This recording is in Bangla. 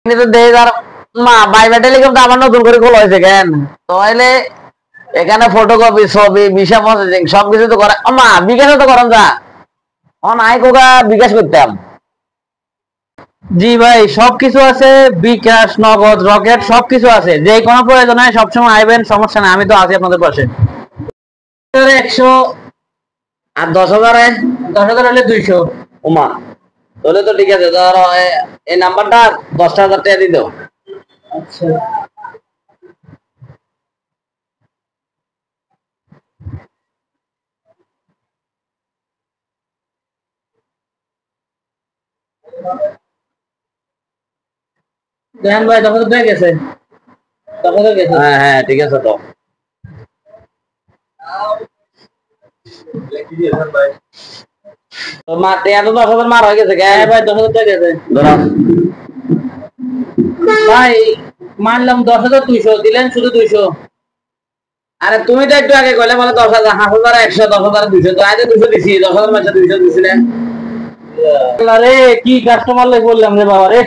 মা বাইবা টেলিকম তো আমার নতুন করে খোলা হয়েছে কেন তাহলে এখানে ফটোকপি ছবি ভিসা প্রসেসিং সবকিছু তো করে মা বিকাশে তো করেন যা আই কোকা বিকাশ করতাম। জি ভাই সবকিছু আছে, বিকাশ নগদ রকেট সবকিছু আছে, যে কোনো প্রয়োজন হয় সবসময় আইবেন, সমস্যা নাই, আমি তো আছি আপনাদের পাশে। 100 আর 10,000 10,000 হলে 200। ওমা তাহলে তো ঠিক আছে, ধরো এই নাম্বারটা 10,000 টাকা দিত। আচ্ছা দেন ভাই, 10,000 হয়ে গেছে, 10,000 গেছে। হ্যাঁ হ্যাঁ ঠিক আছে তো মার টেয়া তো 10,000 মার হয়ে গেছে হ্যাঁ ভাই 10,000 হয়ে গেছে ধরো ভাই, মানলাম 10,200 দিলেন শুধু 200। আরে তুমি তো একটু আগে কইলে বলে 10,000 5,000 100 10,000 200 তো আজ 200 দিছি 10,000 মাসে 200 দিছি না। আরে কি কাস্টমার লাই বললাম রে বাবা রে।